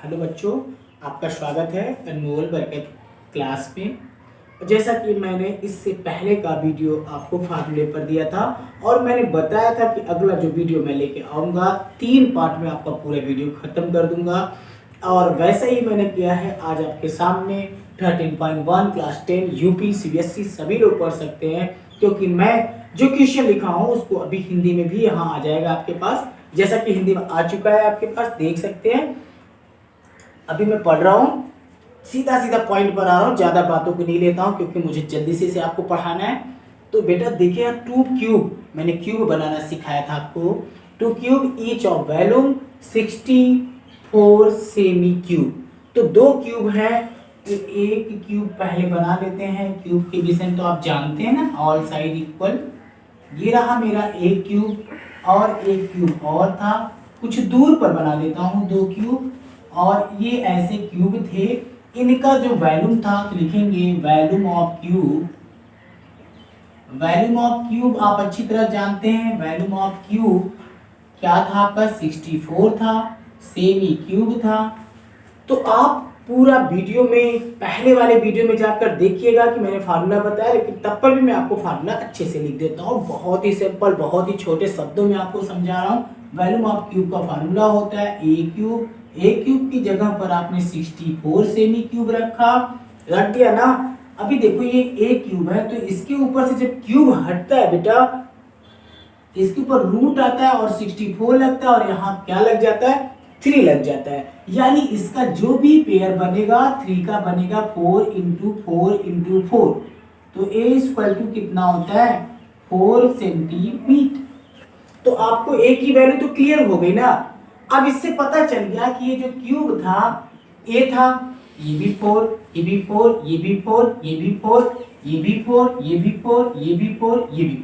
Hello बच्चों, आपका स्वागत है अनमोल बरकत क्लास में। जैसा कि मैंने इससे पहले का वीडियो आपको फार्मूले पर दिया था और मैंने बताया था कि अगला जो वीडियो मैं लेके आऊँगा 3 पार्ट में आपका पूरा वीडियो ख़त्म कर दूंगा। और वैसा ही मैंने किया है। आज आपके सामने 13.1 क्लास 10 यूपी सीबीएसई सभी लोग पढ़ सकते हैं, क्योंकि मैं जो क्वेश्चन लिखा हूँ उसको अभी हिंदी में भी यहाँ आ जाएगा आपके पास, जैसा कि हिंदी में आ चुका है आपके पास, देख सकते हैं। अभी मैं पढ़ रहा हूँ, सीधा सीधा पॉइंट पर आ रहा हूँ, ज़्यादा बातों को नहीं लेता हूँ क्योंकि मुझे जल्दी से इसे आपको पढ़ाना है। तो बेटा देखिए, 2 क्यूब मैंने क्यूब बनाना सिखाया था आपको। 2 cube each of volume 64 semi cube. तो 2 क्यूब हैं, तो एक क्यूब पहले बना लेते हैं। क्यूब के विषय तो आप जानते हैं ना, ऑल साइड इक्वल। ये रहा मेरा एक क्यूब और एक क्यूब और था, कुछ दूर पर बना देता हूँ 2 क्यूब। और ये ऐसे क्यूब थे, इनका जो वॉल्यूम था तो लिखेंगे volume of cube. Volume of cube आप अच्छी तरह जानते हैं, वॉल्यूम ऑफ क्यूब क्या था आपका 64 था, सेमी क्यूब था। तो आप पूरा वीडियो में, पहले वाले वीडियो में जाकर देखिएगा कि मैंने फार्मूला बताया, लेकिन तब पर भी मैं आपको फार्मूला अच्छे से लिख देता हूँ। बहुत ही सिंपल, बहुत ही छोटे शब्दों में आपको समझा रहा हूँ। वॉल्यूम ऑफ क्यूब का फार्मूला होता है ए क्यूब। ए क्यूब की जगह पर आपने 64 सेमी क्यूब रख दिया ना। अभी देखो ये ए क्यूब है, तो इसके ऊपर से जब क्यूब हटता है बेटा, इसके ऊपर रूट आता है और 64 लगता है और यहाँ क्या लग जाता है, 3 लग जाता है। यानी इसका जो भी पेयर बनेगा 3 का बनेगा 4 इंटू 4 इंटू 4। तो ए इक्वल टू कितना होता है, 4 सेंटीमीटर। तो आपको ए की वैल्यू तो क्लियर हो गई ना। अब इससे पता चल गया कि ये जो क्यूब था, ए था, ये भी 4, ये भी 4, ये भी 4, ये भी 4, ये भी 4, ये भी 4, ये भी 4, ये भी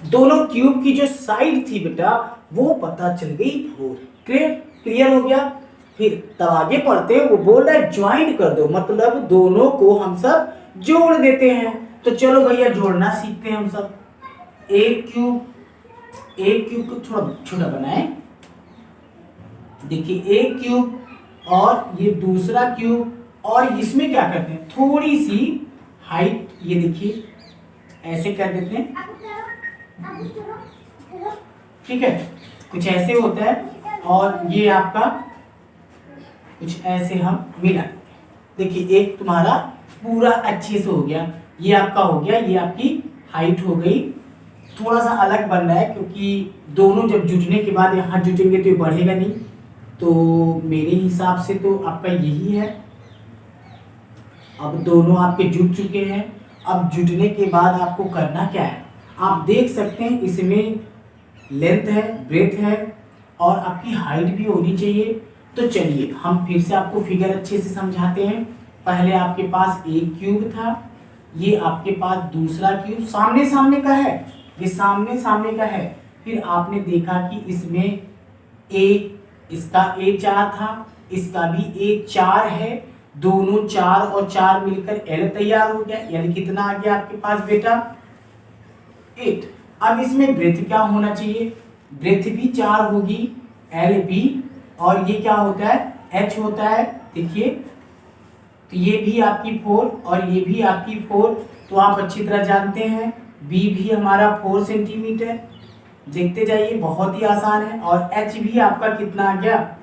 4। दोनों क्यूब की जो साइड थी बेटा वो पता चल गई 4। क्लियर हो गया। फिर तब आगे पढ़ते हैं, वो बोल रहा है ज्वाइंट कर दो, मतलब दोनों को हम सब जोड़ देते हैं। तो चलो भैया जोड़ना सीखते हैं हम सब। एक क्यूब को थोड़ा छोटा बनाए। देखिए एक क्यूब और ये दूसरा क्यूब, और इसमें क्या करते हैं, थोड़ी सी हाइट, ये देखिए ऐसे कर देते हैं, ठीक है, कुछ ऐसे होता है। और ये आपका कुछ ऐसे हम मिला। देखिए एक तुम्हारा पूरा अच्छे से हो गया, ये आपका हो गया, ये आपकी हाइट हो गई। थोड़ा सा अलग बन रहा है क्योंकि दोनों जब जुटने के बाद यहाँ जुटेंगे तो ये बढ़ेगा नहीं। तो मेरे हिसाब से तो आपका यही है। अब दोनों आपके जुट चुके हैं। अब जुटने के बाद आपको करना क्या है, आप देख सकते हैं इसमें लेंथ है, ब्रेथ है और आपकी हाइट भी होनी चाहिए। तो चलिए हम फिर से आपको फिगर अच्छे से समझाते हैं। पहले आपके पास एक क्यूब था, ये आपके पास दूसरा क्यूब सामने सामने का है, ये सामने सामने का है। फिर आपने देखा कि इसमें इसका A4 था, इसका भी A4 है, दोनों 4 और 4 मिलकर L तैयार हो गया। L कितना आ गया आपके पास बेटा, 8। अब इसमें ब्रेथ क्या होना चाहिए, ब्रेथ भी 4 होगी, L भी, और ये क्या होता है, H होता है। देखिए तो ये भी आपकी 4 और ये भी आपकी 4। तो आप अच्छी तरह जानते हैं B भी हमारा 4 सेंटीमीटर। देखते जाइए, बहुत ही आसान है। और H भी आपका कितना आ गया,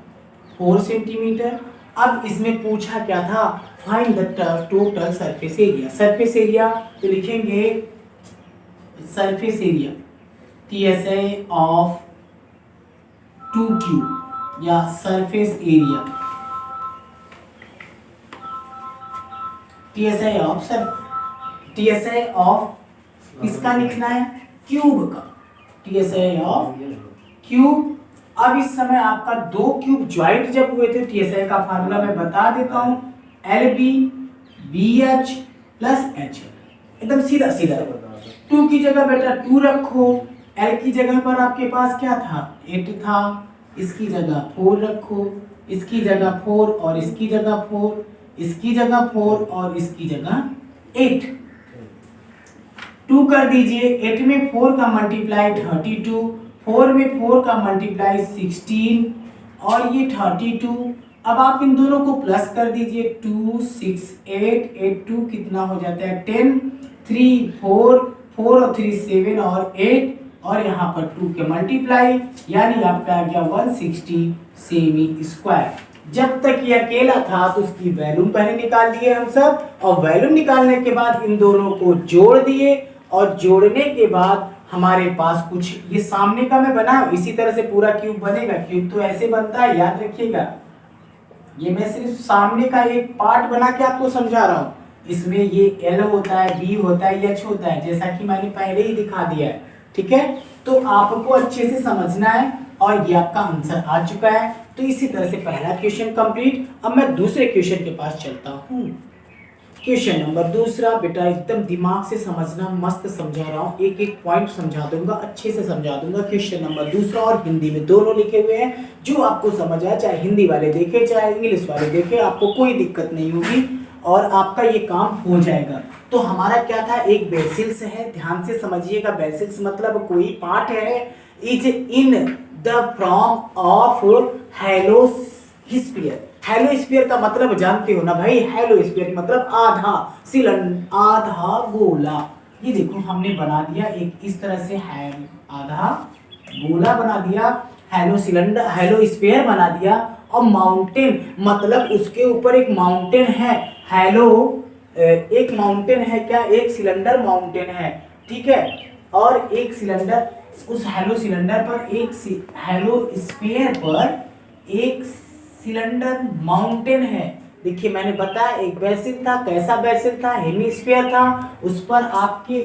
4 सेंटीमीटर। अब इसमें पूछा क्या था, find the total surface area. Surface area तो लिखेंगे surface area TSA of 2 cube, या सरफेस एरिया TSA ऑफ किसका लिखना है, क्यूब का, TSA ऑफ क्यूब। अब इस समय आपका 2 क्यूब ज्वाइंट जब हुए थे, TSA का फार्मूला मैं बता देता हूं, LB BH प्लस HL, एकदम सीधा सीधा। 2 की जगह बेटा 2 रखो, L की जगह पर आपके पास क्या था, 8 था, इसकी जगह 4 रखो, इसकी जगह 4 और इसकी जगह 4, इसकी जगह 4 और इसकी जगह 8। 2 कर दीजिए, 8 में 4 का मल्टीप्लाई 32, 4 में 4 का मल्टीप्लाई 16, और ये 32 अब आप इन दोनों को प्लस कर दीजिए, 2 6 8 8 2 कितना हो जाता है 10, 3 4 4 और 3 7 और 8 और यहाँ पर 2 के मल्टीप्लाई, यानी आपका आ गया 160 सेमी स्क्वायर। जब तक ये अकेला था तो उसकी वैल्यूम पहले निकाल दिए हम सब, और वैल्यूम निकालने के बाद इन दोनों को जोड़ दिए, और जोड़ने के बाद हमारे पास कुछ ये सामने का मैं बनाऊं, इसी तरह से पूरा क्यूब बनेगा। क्यूब तो ऐसे बनता है, याद रखिएगा। ये मैं सिर्फ सामने का एक पार्ट बना के आपको समझा रहा हूँ। इसमें ये L होता है, B होता है, H होता है, जैसा कि मैंने पहले ही दिखा दिया है। ठीक है, तो आपको अच्छे से समझना है, और ये आपका आंसर आ चुका है। तो इसी तरह से पहला क्वेश्चन कंप्लीट। अब मैं दूसरे क्वेश्चन के पास चलता हूँ। क्वेश्चन नंबर दूसरा, बेटा एकदम दिमाग से समझना, मस्त समझा रहा हूँ, एक एक पॉइंट समझा दूंगा, अच्छे से समझा दूंगा। क्वेश्चन नंबर दूसरा और हिंदी में दोनों लिखे हुए हैं, जो आपको समझ आए, चाहे हिंदी वाले देखे चाहे इंग्लिश वाले देखे, आपको कोई दिक्कत नहीं होगी और आपका ये काम हो जाएगा। तो हमारा क्या था, एक बेसिल्स है, ध्यान से समझिएगा। बेसिल्स मतलब कोई पार्ट है, is in the form of heliosphere. Heliosphere का मतलब जानते हो ना भाई, हेलोस्फीयर मतलब आधा सिलेंडर, आधा गोला। ये देखो हमने बना दिया एक इस तरह से, है आधा गोला बना दिया, हेलो सिलेंडर, हेलोस्फीयर बना दिया। और माउंटेन मतलब उसके ऊपर एक माउंटेन है, हेलो एक माउंटेन है, क्या एक सिलेंडर माउंटेन है, ठीक है। और एक सिलेंडर, उस हेलो सिलेंडर पर एक हेलोस्फीयर पर एक सिलेंडर माउंटेन है। देखिए मैंने बताया एक बेसिल था, कैसा बेसिल था, हेमिस्फीयर था, उस पर आपके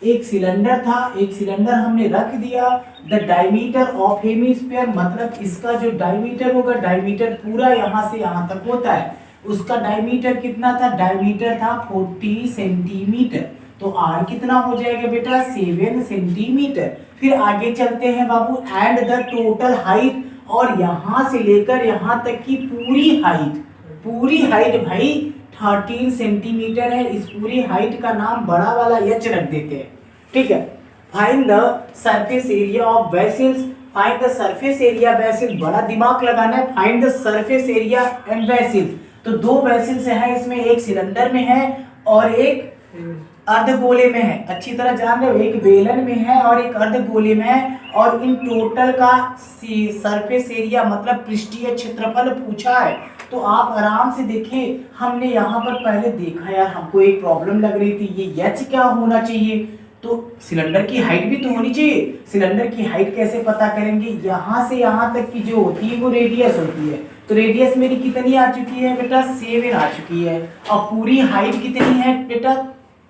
एक सिलेंडर था, एक सिलेंडर हमने रख दिया। द डायमीटर ऑफ हेमिस्फीयर मतलब इसका जो डायमीटर होगा, डायमीटर पूरा यहाँ से यहाँ तक होता है, उसका डायमीटर कितना था, डायमीटर था 40 सेंटीमीटर। तो आर कितना हो जाएगा बेटा, 7 सेंटीमीटर। फिर आगे चलते हैं बाबू, एंड द टोटल हाइट, और यहाँ से लेकर यहाँ तक की पूरी हाइट भाई 13 सेंटीमीटर है। इस पूरी हाइट का नाम बड़ा वाला एच रख देते हैं, ठीक है। Find the surface area of vessels, find the surface area vessel, बड़ा दिमाग लगाना है। Find the surface area and vessels, तो दो वेसल्स है इसमें, एक सिलेंडर में है और एक अर्धगोले में है। अच्छी तरह जान रहे हो, एक बेलन में है और एक अर्धगोले में है। और इन टोटल का सरफेस एरिया मतलब पृष्ठीय क्षेत्रफल पूछा है। तो आप आराम से देखिए, हमने यहाँ पर पहले देखा यार, हमको एक प्रॉब्लम लग रही थी, ये एच क्या होना चाहिए, तो सिलेंडर की हाइट भी तो होनी चाहिए। सिलेंडर की हाइट कैसे पता करेंगे, यहाँ से यहाँ तक की जो होती है वो रेडियस होती है। तो रेडियस मेरी कितनी आ चुकी है बेटा, 7 आ चुकी है। और पूरी हाइट कितनी है बेटा,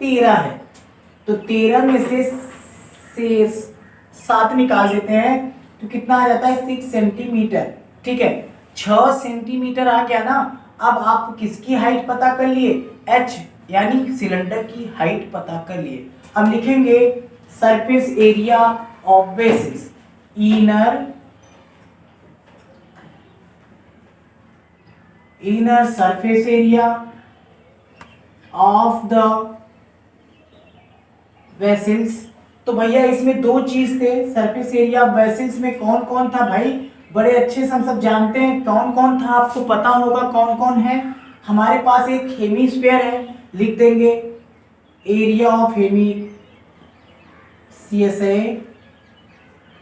13 है। तो 13 में से 7 निकाल देते हैं तो कितना आ जाता है, 6 सेंटीमीटर, ठीक है। 6 सेंटीमीटर आ गया ना। अब आप किसकी हाइट पता कर लिए, h यानी सिलेंडर की हाइट पता कर लिए। अब लिखेंगे surface area of basis, inner surface area of the vessels. तो भैया इसमें दो चीज थे, सरफेस एरिया ऑफ वेसल्स में कौन कौन था भाई, बड़े अच्छे से हम सब जानते हैं कौन कौन था, आपको पता होगा कौन कौन है। हमारे पास एक हेमिस्फीयर है, लिख देंगे एरिया ऑफ CSA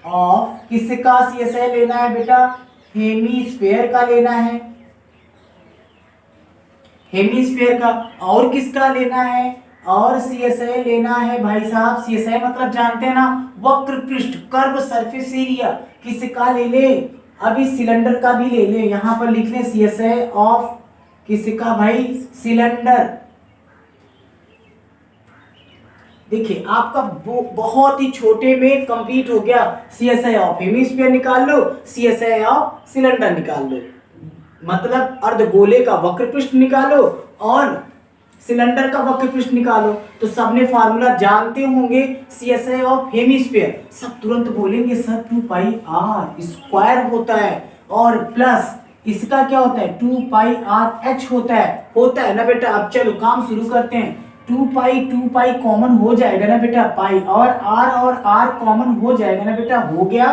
ऑफ, किसका CSA लेना है बेटा, हेमिस्फीयर का लेना है, हेमिस्फीयर का। और किसका लेना है, और CSA लेना है भाई साहब। CSA मतलब जानते हैं ना, वक्र पृष्ठ, कर्व सरफेस एरिया। किसका ले ले, अभी सिलेंडर का भी ले ले, यहाँ पर लिख ले CSA ऑफ किसका भाई, सिलेंडर। देखिए आपका बहुत ही छोटे में कंप्लीट हो गया। CSA ऑफ हेमिस्फीयर निकाल लो, CSA ऑफ सिलेंडर निकाल लो, मतलब अर्धगोले का वक्र पृष्ठ निकालो और सिलेंडर का वक्र पृष्ठ निकालो। तो सबने फार्मूला जानते होंगे, CSA ऑफ हेमिस्फीयर, सब तुरंत बोलेंगे सर 2 पाई r स्क्वायर होता है, और प्लस इसका क्या होता है, 2 पाई r h होता है ना बेटा। अब चलो काम शुरू करते हैं। 2 पाई कॉमन हो जाएगा ना बेटा, पाई और r कॉमन हो जाएगा ना बेटा, हो गया।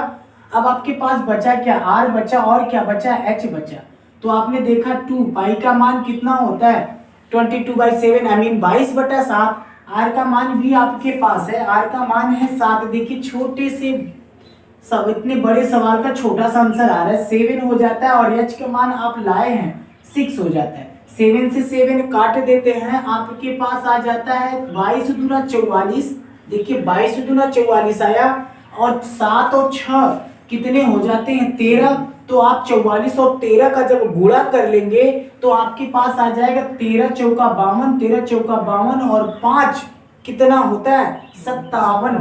अब आपके पास बचा क्या, r बचा और क्या बचा, h बचा। तो तो आपने देखा 2 पाई का मान कितना होता है 22/7 आई मीन 22/7। आर का मान भी आपके पास है, आर का मान है 7। देखिए छोटे से सब इतने बड़े सवाल का छोटा सा आंसर आ रहा है, 7 हो जाता है और एच का मान आप लाए हैं 6 हो जाता है। 7 से 7 काट देते हैं, आपके पास आ जाता है 22 दूना 44। देखिए 22 दूना 44 आया और 7 और 6 कितने हो जाते हैं 13। तो आप 44 और 13 का जब गुणा कर लेंगे तो आपके पास आ जाएगा 13 चौका 52, 13 चौका 52 और 5 कितना होता है 57।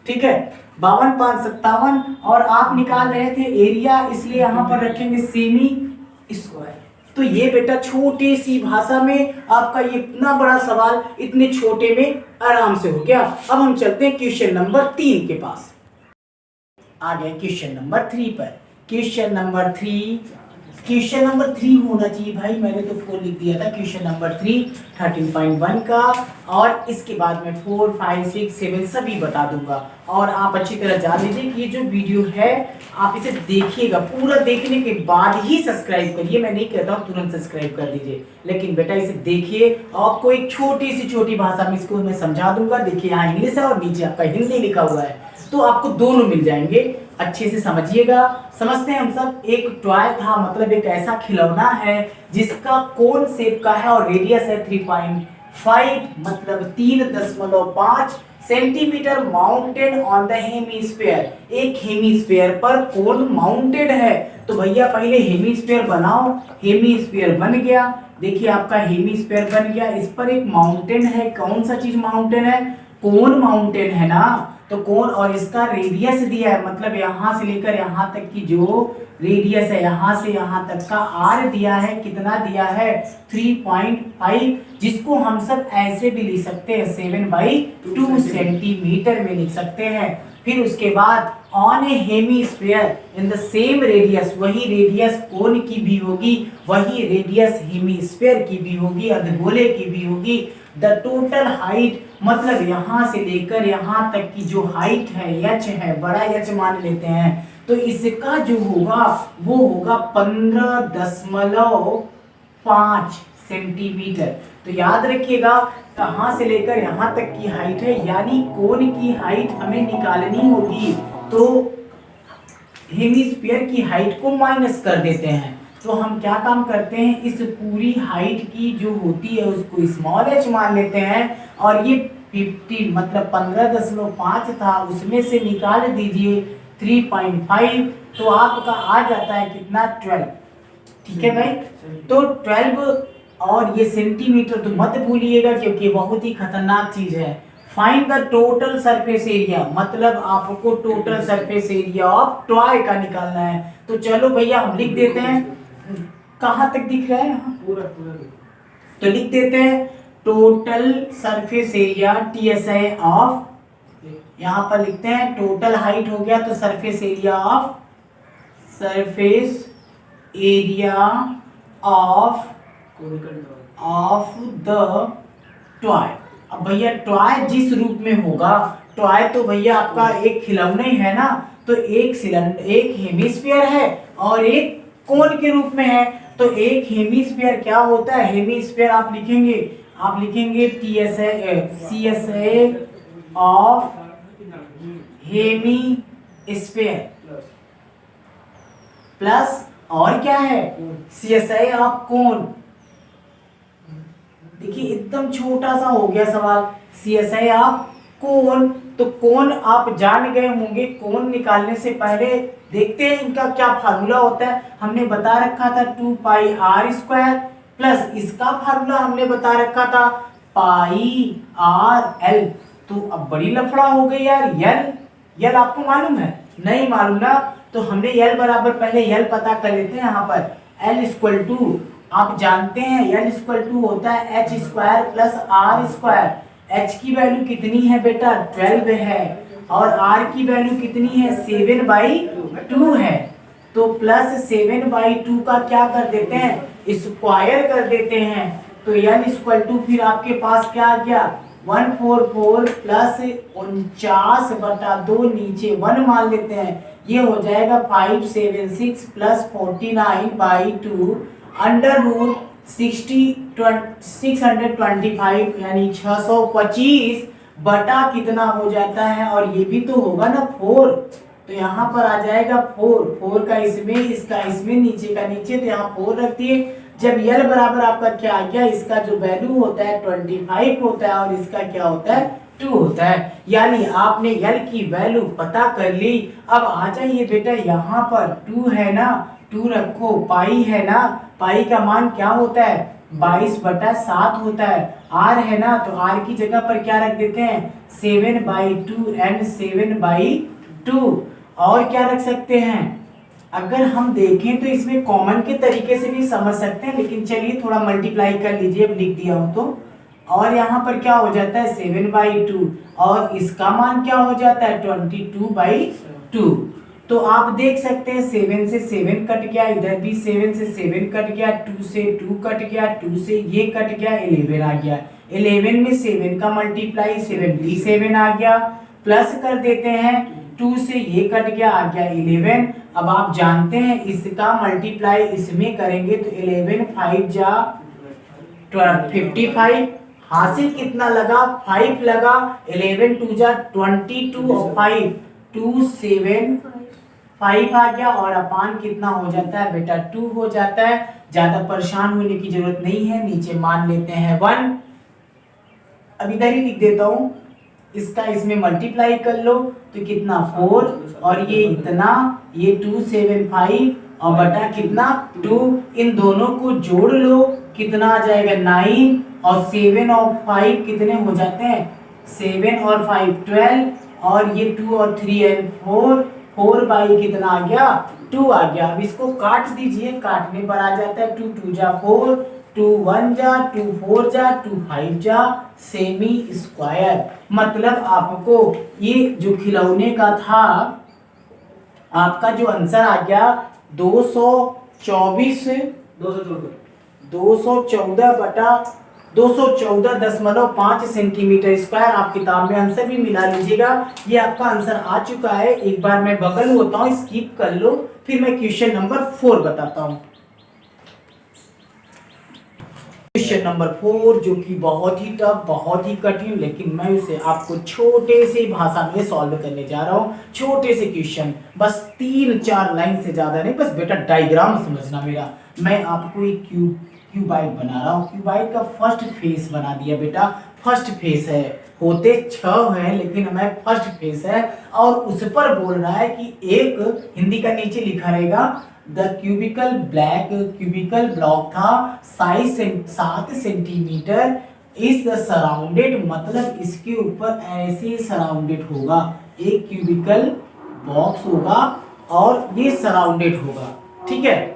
ठीक है 52 5 57। और आप निकाल रहे थे एरिया, इसलिए यहाँ पर रखेंगे सेमी स्क्वायर। तो ये बेटा छोटी सी भाषा में आपका ये इतना बड़ा सवाल इतने छोटे में आराम से हो गया। अब हम चलते हैं क्वेश्चन नंबर 3 के पास। आ गए क्वेश्चन नंबर 3 पर। क्वेश्चन नंबर 3 होना चाहिए भाई, मैंने तो 4 लिख दिया था। क्वेश्चन नंबर 3 13.1 का, और इसके बाद में 4 5 6 7 सभी बता दूंगा। और आप अच्छी तरह जान लीजिए कि ये जो वीडियो है आप इसे देखिएगा, पूरा देखने के बाद ही सब्सक्राइब करिए। मैं नहीं कहता हूँ तुरंत सब्सक्राइब कर दीजिए, लेकिन बेटा इसे देखिए। आपको एक छोटी भाषा में इसको मैं समझा दूंगा। देखिए यहाँ इंग्लिश है और नीचे आपका हिंदी लिखा हुआ है, तो आपको दोनों मिल जाएंगे। अच्छे से समझिएगा। समझते हैं हम सब। एक टॉय था, मतलब एक ऐसा खिलौना है जिसका कोन शेप का है और रेडियस है 3.5 मतलब 3.5 centimetre mounted on the hemisphere. एक हेमीस्फीयर पर कोन माउंटेड है। तो भैया पहले हेमीस्फीयर बनाओ। हेमीस्फीयर बन गया, देखिए आपका हेमीस्फीयर बन गया। इस पर एक माउंटेन है। कौन सा चीज माउंटेन है? कोन माउंटेन है ना। तो कोन, और इसका रेडियस दिया है, मतलब यहां से लेकर यहां तक की जो रेडियस है, यहां से यहां तक का आर दिया है। कितना दिया है? 3.5, जिसको हम सब ऐसे भी लिख सकते हैं 7/2 सेंटीमीटर में लिख सकते हैं। फिर उसके बाद on A hemisphere in the same radius, वही रेडियस कोन की भी होगी, वही रेडियस हेमीस्फीयर की भी होगी, अर्धगोले की भी होगी। द टोटल हाइट, मतलब यहां से लेकर यहां तक की जो हाइट है, एच है, बड़ा एच मान लेते हैं, तो इसका जो होगा वो होगा 15.5 सेंटीमीटर। तो याद रखिएगा कहां से लेकर यहां तक की हाइट है, यानी कोन की हाइट हमें निकालनी होगी। तो हेमीस्फीयर की हाइट को माइनस कर देते हैं। तो हम क्या काम करते हैं, इस पूरी हाइट की जो होती है उसको स्मॉल एच मान लेते हैं, और ये 15 मतलब 15.5 था, उसमें से निकाल दीजिए 3.5, तो आपका आ जाता है कितना 12। ठीक है भाई, तो 12 और ये सेंटीमीटर तो मत भूलिएगा क्योंकि बहुत ही खतरनाक चीज है। Find the total surface area, मतलब आपको total surface area of toy का निकालना है। तो चलो भैया हम लिख देते हैं, कहां तक दिख रहा है? पूरा तो लिख देते हैं total surface area TSI of, यहां पर लिखते हैं टोटल हाइट हो गया, तो surface area of the toy. अब भैया टॉय जिस रूप में होगा, टॉय तो भैया आपका एक खिलौना ही है ना, तो एक हेमीस्फीयर है और एक कोन के रूप में है। तो एक हेमीस्फीयर क्या होता है? हेमीस्फीयर आप लिखेंगे CSA ऑफ हेमीस्फीयर प्लस और क्या है? CSI of cone. देखिए एकदम छोटा सा हो गया सवाल। CSI ऑफ कोन, तो कोन आप जान गए होंगे। कोन निकालने से पहले देखते हैं इनका क्या फार्मूला होता है। हमने बता रखा था 2πr² प्लस इसका फार्मूला हमने बता रखा था πrl। तो अब बड़ी लफड़ा हो गई यार। यल आपको मालूम है? नहीं मालूम ना, तो हमने यल बराबर पहले यल पता कर लेते हैं। यहाँ पर L आप जानते हैं L होता है h² प्लस r²। h की वैल्यू कितनी है बेटा? 12 है, और r की वैल्यू कितनी है? 7/2 है। तो प्लस 7/2 का क्या कर देते हैं? स्क्वायर कर देते हैं। तो L फिर आपके पास क्या आ गया? 144 प्लस 49/2, नीचे 1 मान लेते हैं, ये हो जाएगा 576 प्लस 49/2 अंडर रूट 625 यानी 625 बटा कितना हो जाता है, और ये भी तो होगा ना 4, तो यहाँ पर आ जाएगा 4 का इसमें, इसका इसमें, नीचे का नीचे, तो यहाँ 4 रख दिए। जब यल बराबर आपका क्या आ गया, इसका जो वैल्यू होता है 25 होता है और इसका क्या होता है 2 होता है, यानी आपने यल की वैल्यू पता कर ली। अब आ जाइए बेटा यहाँ पर 2 है ना, 2 रखो, पाई है ना, पाई का मान क्या होता है 22/7 होता है, आर है ना, तो आर की जगह पर क्या रख देते हैं 7/2 एंड 7/2, और क्या रख सकते हैं, अगर हम देखें तो इसमें कॉमन के तरीके से भी समझ सकते हैं, लेकिन चलिए थोड़ा मल्टीप्लाई कर लीजिए, अब लिख दिया हो तो, और यहाँ पर क्या हो जाता है 7/2 और इसका मान क्या हो जाता है 22/2, तो आप देख सकते हैं 7 से 7 कट गया, इधर भी 7 से 7 कट गया, 2 से 2 कट गया, 2 से ये कट गया, 11 आ गया, 11 में 7 का मल्टीप्लाई 7 आ गया, प्लस कर देते हैं 2 से ये कट गया, आ गया 11। अब आप जानते हैं इसका मल्टीप्लाई इसमें करेंगे तो 11 5 जा 55, हासिल कितना लगा 5 लगा, 11 2 जा 22 और 5 275 आ गया, और अपान कितना हो जाता है बेटा 2 हो जाता है। ज्यादा परेशान होने की जरूरत नहीं है, नीचे मान लेते हैं 1। अब इधर ही लिख देता हूं, इसका इसमें मल्टीप्लाई कर लो तो कितना 4 और ये इतना, ये 275 और बटा कितना 2, इन दोनों को जोड़ लो कितना आ जाएगा 9, और 7 और 5 कितने हो जाते हैं 7 और 5 12, और ये 2 और 3 एंड 4 बाई कितना आ गया 2 आ गया। अब इसको काट दीजिए, काटने पर आ जाता है 2 2 जा 4, 2 1 जा 2 4 जा 2 5 जा सेमी स्क्वायर। मतलब आपको ये जो खिलौने का था आपका जो आंसर आ गया 214/214.5 सेंटीमीटर स्क्वायर। आप किताब में आंसर भी मिला लीजिएगा, ये आपका आंसर आ चुका है। एक बार मैं बगल होता हूँ, स्किप कर लो, फिर मैं क्वेश्चन नंबर 4 बताता हूँ। क्वेश्चन नंबर 4 जो कि बहुत ही टफ, बहुत ही कठिन, लेकिन मैं उसे आपको छोटे से भाषा में सॉल्व करने जा रहा हूँ। छोटे से क्वेश्चन, बस 3-4 लाइन से ज्यादा नहीं, बस बेटा डायग्राम समझना मेरा। मैं आपको एक क्यूबाइड बना रहा हूँ, क्यूबाइड का फर्स्ट फेस बना दिया बेटा, फर्स्ट फेस है, होते 6 हैं लेकिन हमें फर्स्ट फेस है, और उस पर बोल रहा है कि एक हिंदी का नीचे लिखा रहेगा द क्यूबिकल ब्लॉक था size 7 centimetre is the surrounded, मतलब इसके ऊपर ऐसे सराउंडेड होगा, एक क्यूबिकल बॉक्स होगा और ये सराउंडेड होगा, ठीक है।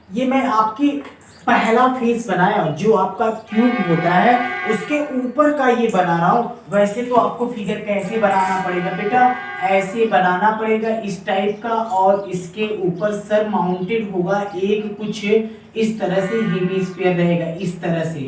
ये मैं आपकी पहला फेस बनाया, जो आपका क्यूब होता है उसके ऊपर का ये बना रहा हूँ। वैसे तो आपको फिगर कैसे बनाना पड़ेगा बेटा, ऐसे बनाना पड़ेगा इस टाइप का, और इसके ऊपर सर माउंटेड होगा एक कुछ इस तरह से हेमिस्फीयर रहेगा, इस तरह से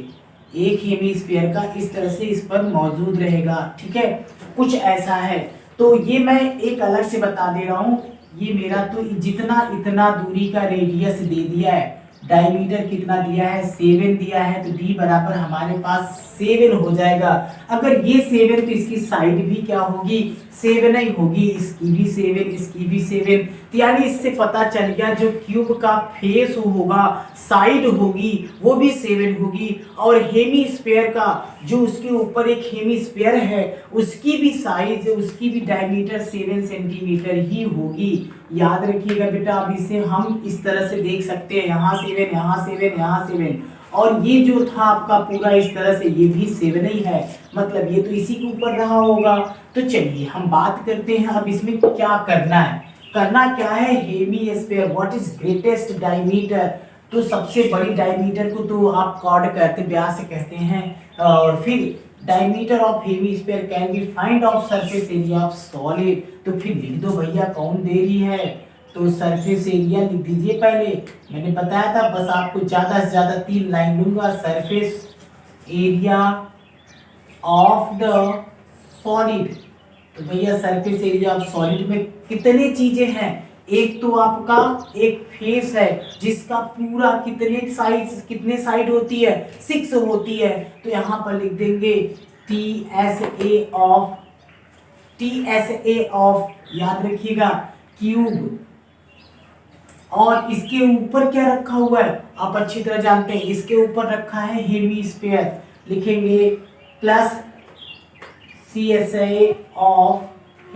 एक हेमिस्फीयर का इस तरह से इस पर मौजूद रहेगा, ठीक है, कुछ ऐसा है। तो ये मैं एक अलग से बता दे रहा हूँ, ये मेरा तो जितना इतना दूरी का रेडियस दे दिया है, डायमीटर कितना दिया है 7 दिया है, तो d बराबर हमारे पास 7 हो जाएगा। अगर ये 7 तो इसकी साइड भी क्या होगी 7 ही होगी, इसकी भी 7, इसकी भी 7, तो यानी इससे पता चल गया जो क्यूब का फेस होगा, साइड होगी वो भी 7 होगी, और हेमिस्फीयर का जो उसके ऊपर एक हेमिस्फीयर है उसकी भी साइज, उसकी भी डायमीटर 7 सेंटीमीटर ही होगी। याद रखिएगा बेटा, अब इसे हम इस तरह से देख सकते हैं, यहाँ 7 यहाँ 7 यहाँ 7, और ये जो था आपका पूरा इस तरह से ये भी 7 ही है, मतलब ये तो इसी के ऊपर रहा होगा। तो चलिए हम बात करते हैं अब इसमें क्या करना है। करना क्या है, hemisphere what is greatest diameter, तो सबसे बड़ी डायमीटर को तो आप कॉर्ड कहते हैं, व्यास कहते हैं, और फिर diameter of hemisphere can be find of surface area of solid, तो फिर लिख दो भैया कौन दे रही है, तो सरफेस एरिया लिख दीजिए। पहले मैंने बताया था, बस आपको ज्यादा से ज्यादा 3 लाइन लूंगा, surface area of the solid. तो भैया सरफेस एरिया ऑफ सॉलिड में कितने चीजें हैं, एक तो आपका एक फेस है जिसका पूरा कितने साइड होती है, 6 होती है। तो यहां पर लिख देंगे टी एस ए ऑफ याद रखिएगा क्यूब। और इसके ऊपर क्या रखा हुआ है आप अच्छी तरह जानते हैं, इसके ऊपर रखा है हेमीस्फीयर, लिखेंगे plus CSA of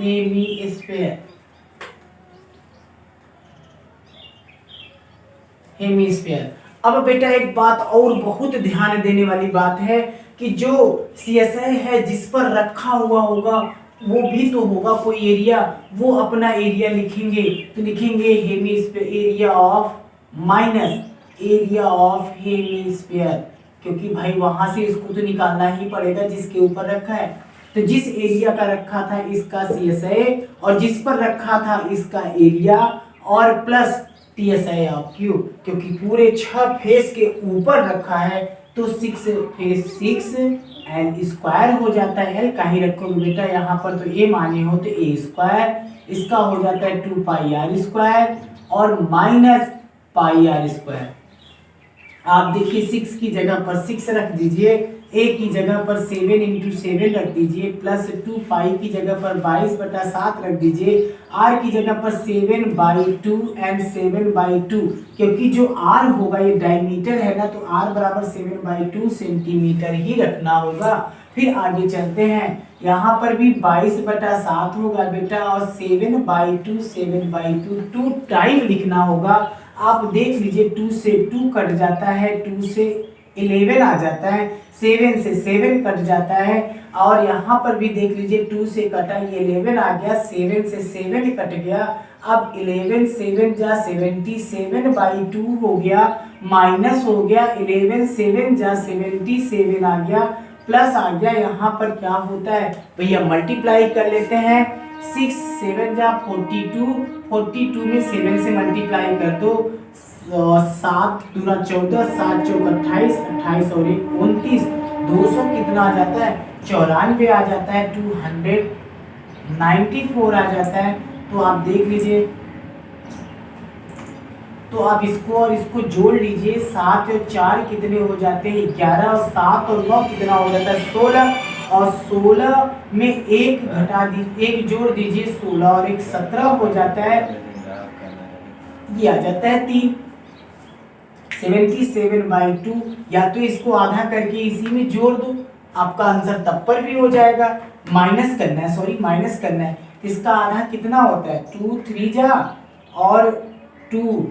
hemisphere. Hemisphere. अब बेटा एक बात और बहुत ध्यान देने वाली बात है कि जो CSA है जिस पर रखा हुआ होगा वो भी तो होगा कोई एरिया, वो अपना एरिया लिखेंगे। तो लिखेंगे hemisphere area of minus area of hemisphere, क्योंकि भाई वहां से इसको तो निकालना ही पड़ेगा जिसके ऊपर रखा है। तो जिस एरिया का रखा था इसका CSA और जिस पर रखा था इसका एरिया और प्लस TSA ऑफ क्यू, क्योंकि पूरे 6 फेस के ऊपर रखा है तो 6 फेस 6 एल स्क्वायर हो जाता है। एल कहीं रखोगे बेटा यहाँ पर, तो ए माने हो तो ए स्क्वायर, इसका हो जाता है 2 पाई आर स्क्वायर और माइनस पाई आर स्क्वायर। आप देखिए 6 की जगह पर 6 रख दीजिए, ए की जगह पर 7 इंटू 7 रख दीजिए, प्लस 2 पाई की जगह पर 22/7 रख दीजिए, आर की जगह पर 7/2 एंड 7/2, क्योंकि जो आर होगा ये डायमीटर है ना, तो आर बराबर 7/2 सेंटीमीटर ही रखना होगा। फिर आगे चलते हैं, यहाँ पर भी 22/7 होगा बेटा और 7/2 2 टाइम लिखना होगा। आप देख लीजिए 2 से 2 कट जाता है, 2 से 11 आ जाता है, 7 से 7 कट जाता है और यहाँ पर भी देख लीजिए 2 से कटा 11 आ गया, 7 से 7 कट गया। अब 11 7 जा 77/2 हो गया, माइनस हो गया 11 7 जा 77 आ गया, प्लस आ गया। यहाँ पर क्या होता है भैया मल्टीप्लाई कर लेते हैं, 6 7 जा 42, 42 में 7 से मल्टीप्लाई कर दो, 7 दूना 14, 7 चौक 28, 28 और 1 29, 200 कितना आ जाता है 94 आ जाता है, 294 आ जाता है। तो आप देख लीजिए, तो आप इसको और इसको जोड़ लीजिए, 7 और 4 कितने हो जाते हैं 11 और 7 और 9 कितना हो जाता है 16, और 16 में 1 घटा दीजिए, 1 जोड़ दीजिए, 16 और 1 17 हो जाता है, ये आ जाता है 3 77/2। या तो इसको आधा करके इसी में जोड़ दो, आपका आंसर तब पर भी हो जाएगा। माइनस करना है, सॉरी माइनस करना है, इसका आधा कितना होता है 2 3 जा और 2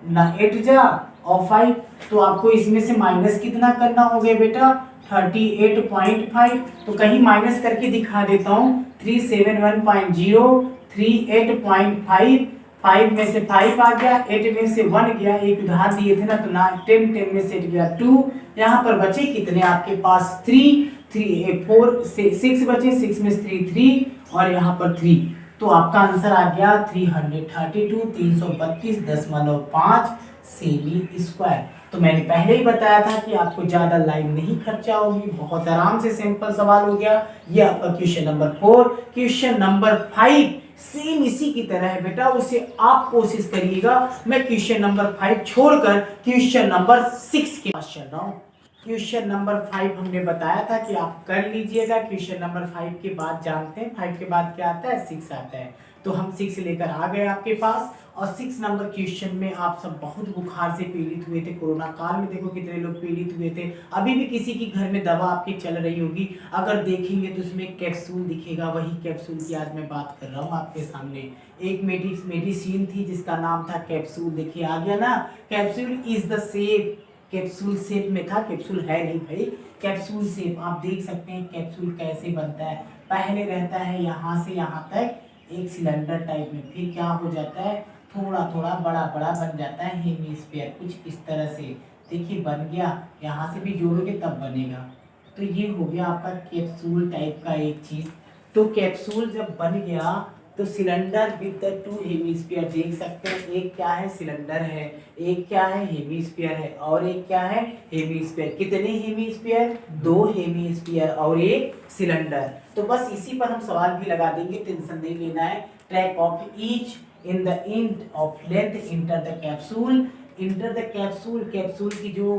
ना 8 जा और 5, तो आपको इसमें से माइनस कितना करना हो गया बेटा 38.5। तो कहीं माइनस करके दिखा देता हूँ, 371.0 38.5, 5 में से 5 आ गया, 8 में से 1 गया, एक उधार दिए थे ना तो ना 10 10 में से गया 2, यहाँ पर बचे कितने आपके पास 3 3 4 6 बचे, 6 में से 3 3 और यहाँ पर 3, तो आपका आंसर आ गया 332.5 सेमी स्क्वायर। तो मैंने पहले ही बताया था कि आपको ज्यादा लाइन नहीं खर्चा होगी, बहुत आराम से सिंपल सवाल हो गया। ये आपका question number 4। Question number 5 same इसी की तरह है बेटा, उसे आप कोशिश करिएगा। मैं क्वेश्चन नंबर 5 छोड़कर क्वेश्चन नंबर 6 के पास चल रहा हूँ। क्वेश्चन नंबर 5 हमने बताया था कि आप कर लीजिएगा। क्वेश्चन नंबर 5 के बाद जानते हैं 5 के बाद क्या आता है 6 आता है, तो हम 6 लेकर आ गए आपके पास। और 6 नंबर क्वेश्चन में आप सब बहुत बुखार से पीड़ित हुए थे, कोरोना काल में देखो कितने लोग पीड़ित हुए थे। अभी भी किसी की घर में दवा आपकी चल रही होगी, अगर देखेंगे तो उसमें कैप्सूल दिखेगा, वही कैप्सूल की आज मैं बात कर रहा हूँ आपके सामने। एक मेडिसिन थी जिसका नाम था कैप्सूल, देखिए आ गया ना, capsule is the shape, capsule shape में था, कैप्सूल है नहीं भाई, कैप्सूल शेप। आप देख सकते हैं कैप्सूल कैसे बनता है, पहले रहता है यहाँ से यहाँ तक एक सिलेंडर टाइप में, फिर क्या हो जाता है थोड़ा थोड़ा बड़ा बड़ा बन जाता है हेमीस्फीयर, कुछ इस तरह से देखिए बन गया, यहाँ से भी जोड़ोगे तब बनेगा। तो ये हो गया आपका कैप्सूल टाइप का एक चीज। तो कैप्सूल जब बन गया तो तो cylinder with the two hemisphere देख सकते हैं, एक क्या है सिलेंडर है, एक क्या है हेमिस्फीयर है, और एक क्या है हेमिस्फीयर। कितने हेमिस्फीयर? 2 हेमिस्फीयर और एक सिलेंडर। तो बस इसी पर हम सवाल भी लगा देंगे, टेंशन नहीं लेना है। Track of each in the end of length enter the capsule. Enter the capsule, capsule की जो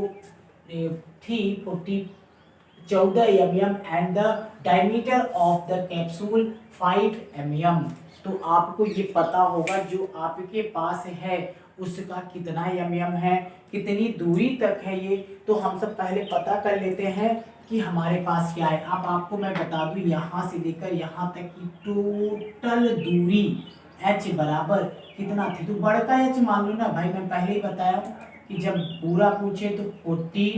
थी 14 mm and the diameter of the capsule 5 mm। तो आपको ये पता होगा जो आपके पास है उसका कितना mm है, कितनी दूरी तक है ये। तो हम सब पहले पता कर लेते हैं कि हमारे पास क्या है। अब आपको मैं बता दूं यहाँ से लेकर यहाँ तक की टोटल दूरी h बराबर कितना थी। तो बड़का h मान लो ना भाई, मैं पहले ही बताया कि जब पूरा पूछे तो 14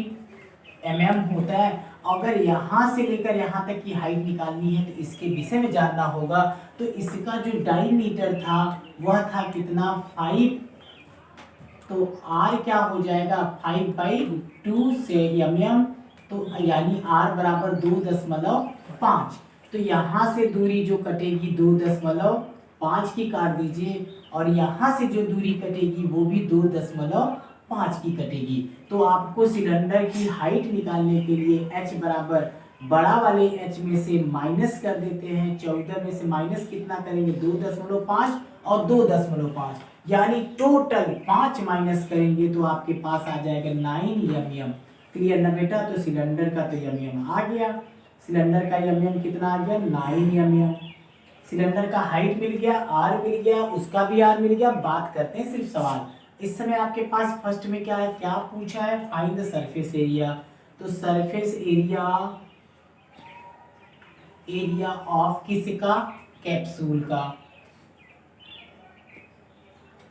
mm होता है। अगर यहाँ से लेकर यहाँ तक की हाइट निकालनी है तो इसके विषय में जानना होगा। तो इसका जो डायमीटर था वह था कितना 5। तो r क्या हो जाएगा 5/2 से mm, तो यानी r बराबर 2.5। तो यहाँ से दूरी जो कटेगी 2.5 की काट दीजिए, और यहाँ से जो दूरी कटेगी वो भी 2.5 की कटेगी। तो आपको सिलेंडर की हाइट निकालने के लिए h बराबर बड़ा वाले h में से माइनस कर देते हैं। 14 में से माइनस कितना करेंगे 2.5 और 2.5, यानी टोटल 5 माइनस करेंगे तो आपके पास आ जाएगा 9 mm। क्लियर ना बेटा? तो सिलेंडर का तो mm आ गया, सिलेंडर का mm कितना आ गया 9 mm। सिलेंडर का हाइट मिल गया, r मिल गया, उसका भी r मिल गया। बात करते हैं सिर्फ सवाल। इस समय आपके पास फर्स्ट में क्या है, क्या पूछा है, फाइंड द सरफेस एरिया। तो सरफेस एरिया, एरिया ऑफ किसका, कैप्सूल का,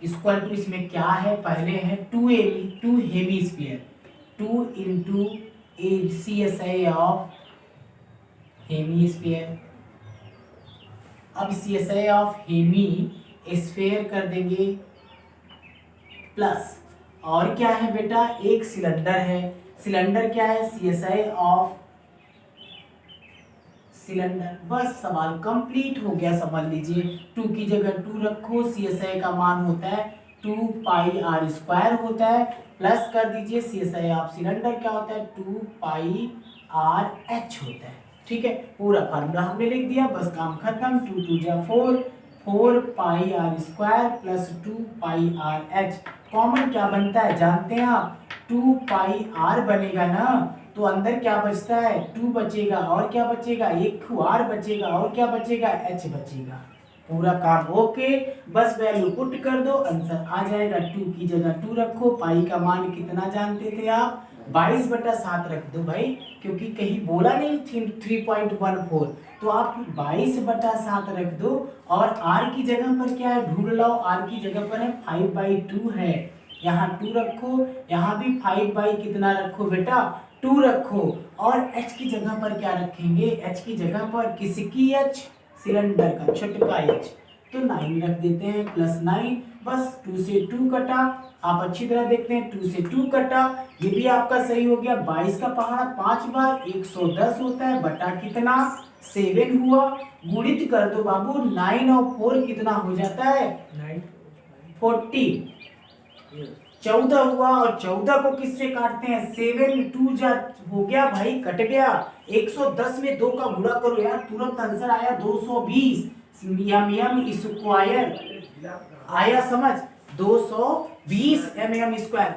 इक्वल टू इसमें क्या है, पहले है 2 hemisphere, 2 into CSI of hemisphere. अब CSI ऑफ हेमी स्फीयर कर देंगे प्लस, और क्या है बेटा, एक सिलेंडर है। सिलेंडर क्या है, CSI ऑफ सिलेंडर। बस सवाल कंप्लीट हो गया, समझ लीजिए। 2 की जगह 2 रखो, CSI का मान होता है 2πr² होता है, प्लस कर दीजिए CSI ऑफ सिलेंडर क्या होता है 2πrh होता है। ठीक है, पूरा फार्मूला हमने लिख दिया, बस काम खत्म। 2 2 जा 4, 4πr² प्लस 2πrh। कॉमन क्या बनता है जानते हैं आप, 2πr बनेगा ना, तो अंदर क्या बचता है 2 बचेगा, और क्या बचेगा, एक r बचेगा, और क्या बचेगा h बचेगा। पूरा काम ओके, बस वैल्यू पुट कर दो, आंसर आ जाएगा। 2 की जगह 2 रखो, पाई का मान कितना जानते थे आप, 22/7 रख दो भाई, क्योंकि कहीं बोला नहीं 3.14, तो आप 22/7 रख दो। और r की जगह पर क्या है ढूंढ लो, r की जगह पर है 5/2 है, यहाँ 2 रखो, यहाँ भी 5 कितना रखो बेटा 2 रखो, और h की जगह पर क्या रखेंगे, h की जगह पर किसकी h, सिलेंडर का छोटका h, तो 9 रख देते हैं प्लस 9। बस 2 से 2 कटा, आप अच्छी तरह देखते हैं 2 से 2 कटा, ये भी आपका सही हो गया। 22 का पहाड़ा 5 बार 110 होता है, बटा कितना 7 हुआ, गुणित कर दो बाबू, 9 और 4 कितना हो जाता है 40, 14 हुआ, और 14 को किससे काटते हैं, 7 2 जा हो गया भाई, कट गया। 110 में 2 का गुणा करो यार, तुरंत आंसर आया 220 mm² आया, समझ 220 mm²।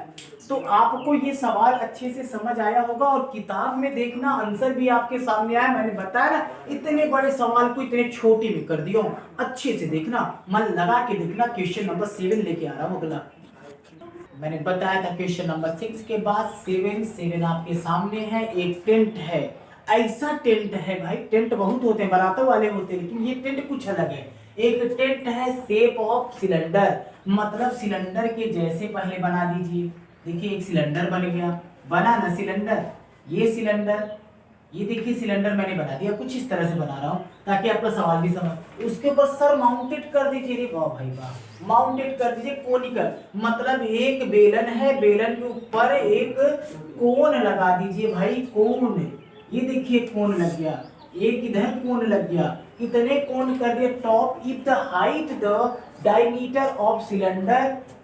तो आपको ये सवाल अच्छे से समझ आया होगा, और किताब में देखना आंसर भी आपके सामने आया। मैंने बताया ना, इतने बड़े सवाल को इतने छोटे में कर दिया हूं, अच्छे से देखना, मन लगा के देखना। क्वेश्चन नंबर 7 लेके आ रहा हूं अगला। मैंने बताया था क्वेश्चन नंबर 6 के बाद 7 आपके सामने है। एक टेंट है, ऐसा टेंट है भाई, टेंट बहुत होते हैं, बारातों वाले होते हैं, लेकिन ये टेंट कुछ अलग है। एक टेंट है शेप ऑफ सिलेंडर, मतलब सिलेंडर के जैसे पहले बना दीजिए। देखिए एक सिलेंडर बन गया, बना ना सिलेंडर, ये सिलेंडर, ये देखिए सिलेंडर मैंने बना दिया, कुछ इस तरह से बना रहा हूँ ताकि आपका सवाल भी समझ। उसके ऊपर सर माउंटेड कर दीजिए, रे वाह भाई वाह, माउंटेड कर दीजिए कोनिकल, मतलब एक बेलन है, बेलन के ऊपर एक कोन लगा दीजिए भाई, कोन, ये देखिए कोन लग गया। एक इधर कोण लग गया, कितने कोण कर दिए top if the height the diameter of cylinder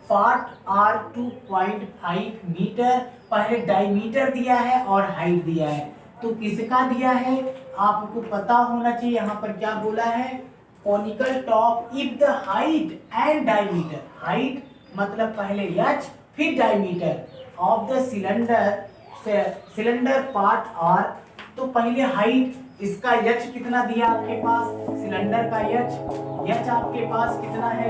part are 2.5 metre. पहले डायमीटर दिया है और हाइट दिया है, तो किसका दिया है आपको पता होना चाहिए। यहाँ पर क्या बोला है, conical top if the height and diameter, height मतलब पहले एच फिर diameter of the cylinder part are. तो पहले हाइट इसका एच कितना दिया आपके पास, सिलेंडर का एच आपके पास कितना है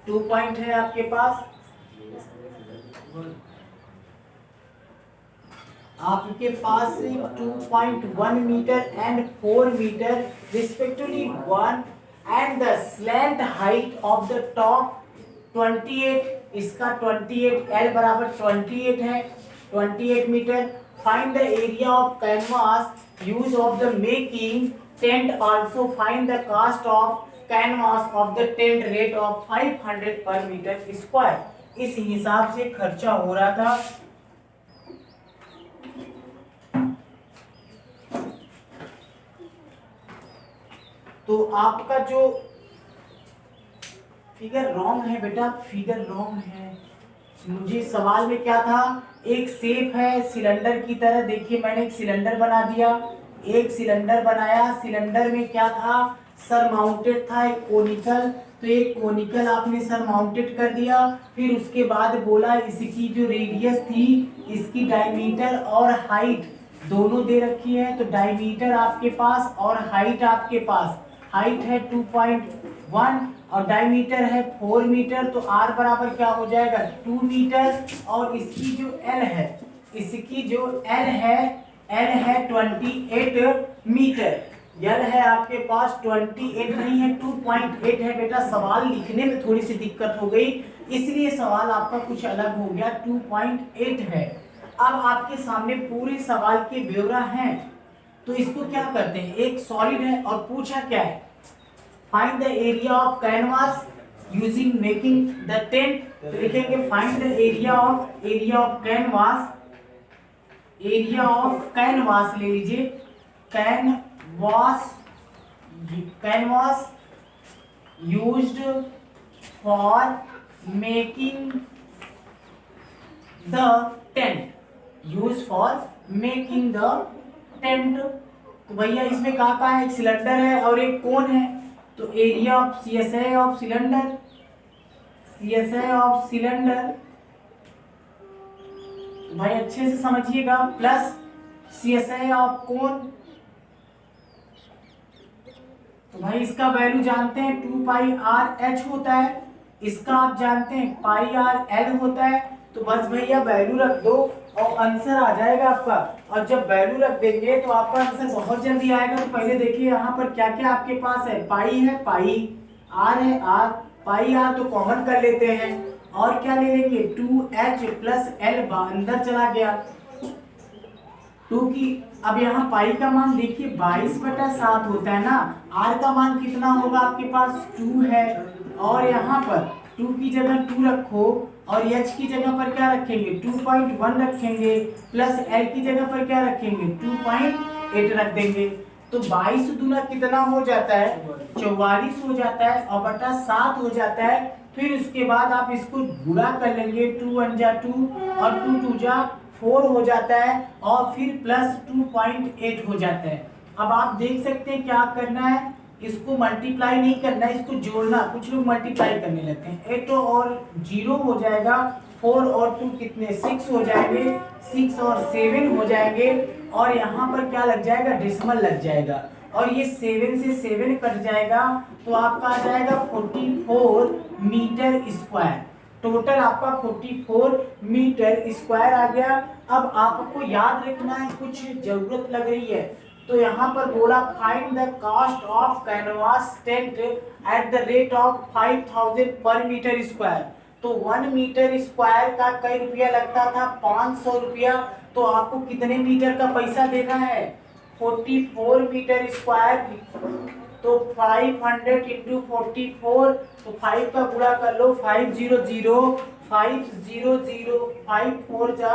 2 पॉइंट है आपके पास, आपके पास 2.1 metre and 4 metre respectively 1 and the slant height of the top 28, इसका 28 एल बराबर 28 है 28 metre. Find the area of canvas use of the making tent, also find the cost of canvas of the tent rate of 500 per metre square. इस हिसाब से खर्चा हो रहा था। तो आपका जो फिगर रॉन्ग है बेटा, फिगर रॉन्ग है। मुझे सवाल में क्या था, एक शेप है सिलेंडर की तरह, देखिए मैंने एक सिलेंडर बना दिया, एक सिलेंडर बनाया, सिलेंडर में क्या था सर माउंटेड था एक कोनिकल, तो एक कोनिकल आपने सर माउंटेड कर दिया। फिर उसके बाद बोला इसकी जो रेडियस थी, इसकी डायमीटर और हाइट दोनों दे रखी है, तो डायमीटर आपके पास और हाइट आपके पास, हाइट है 2.1 और डायमीटर है 4 मीटर, तो r बराबर क्या हो जाएगा 2 मीटर। और इसकी जो l है, इसकी जो l है 28 मीटर, l है आपके पास 28 नहीं है 2.8 है बेटा। सवाल लिखने में थोड़ी सी दिक्कत हो गई, इसलिए सवाल आपका कुछ अलग हो गया, 2.8 है। अब आपके सामने पूरे सवाल के ब्यौरा हैं, तो इसको क्या करते हैं, एक सॉलिड है और पूछा क्या है, find the area of canvas using making the tent. तो लिखेंगे find the area of canvas ले लीजिए, canvas used for making the tent, use for making the tent. तो भैया इसमें कहा है, एक सिलेंडर है और एक कोन है, तो area of CSI of cylinder, तो भाई अच्छे से समझिएगा, प्लस CSI ऑफ कोन। तो भाई इसका वैल्यू जानते हैं 2πr/h होता है, इसका आप जानते हैं πr/l होता है। तो बस भैया वैल्यू रख दो और आंसर आ जाएगा आपका। और जब वैल्यू रख देंगे तो आपका आंसर बहुत जल्दी आएगा। तो पहले देखिए यहाँ पर क्या क्या आपके पास है, पाई है पाई, आर है आर, पाई आर तो कॉमन कर लेते हैं, और क्या ले लेंगे 2h प्लस l अंदर चला गया 2 की। अब यहाँ पाई का मान देखिए 22/7 होता है ना, आर का मान कितना होगा आपके पास 2 है, और यहाँ पर 2 की जगह 2 रखो और h की जगह पर क्या रखेंगे 2.1 रखेंगे, प्लस l की जगह पर क्या रखेंगे 2.8 रख देंगे। तो 22 दूना कितना हो जाता है 44 हो जाता है और बटा 7 हो जाता है। फिर उसके बाद आप इसको गुणा कर लेंगे, 2 1 जा 2 और 2 2 जा 4 हो जाता है, और फिर प्लस 2.8 हो जाता है। अब आप देख सकते हैं क्या करना है, इसको मल्टीप्लाई नहीं करना है, इसको जोड़ना। कुछ लोग मल्टीप्लाई करने लगते हैं, 8 और 0 हो जाएगा, 4 और 2 कितने 6 हो जाएंगे, 6 और 7 हो जाएंगे, और यहाँ पर क्या लग जाएगा डेसिमल लग जाएगा, और ये 7 से 7 कट जाएगा, तो आपका आ जाएगा 44 मीटर स्क्वायर। टोटल आपका 44 मीटर स्क्वायर आ गया। अब आपको याद रखना है, कुछ जरूरत लग रही है, तो यहाँ पर बोला find the cost of canvas tent at the rate of 5000 पर मीटर स्क्वायर। तो 1 मीटर स्क्वायर का कई रुपया लगता था 500 रुपया, तो आपको कितने मीटर का पैसा देना है 44 मीटर स्क्वायर, तो 500 इंटू 44, तो 5 का गुणा कर लो 500 5 4 जा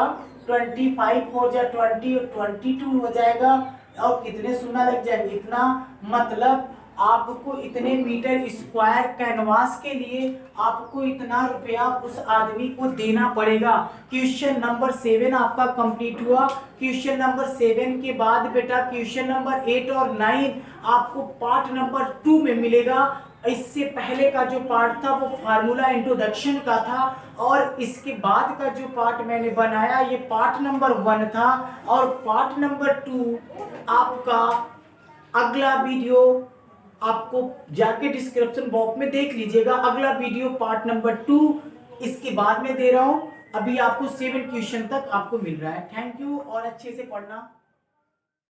25 हो जाए 20 और 22 हो जाएगा और कितने शून्य लग जाएंगे इतना, मतलब आपको इतने मीटर स्क्वायर कैनवास के लिए आपको इतना रुपया उस आदमी को देना पड़ेगा। क्वेश्चन नंबर 7 आपका कंप्लीट हुआ। क्वेश्चन नंबर 7 के बाद बेटा क्वेश्चन नंबर 8 और 9 आपको पार्ट नंबर 2 में मिलेगा। इससे पहले का जो पार्ट था वो फार्मूला इंट्रोडक्शन का था और इसके बाद का जो पार्ट मैंने बनाया ये पार्ट नंबर 1 था और पार्ट नंबर 2 आपका अगला वीडियो आपको जाके डिस्क्रिप्शन बॉक्स में देख लीजिएगा। अगला वीडियो पार्ट नंबर 2 इसके बाद में दे रहा हूं। अभी आपको 7 क्वेश्चन तक आपको मिल रहा है। थैंक यू और अच्छे से पढ़ना।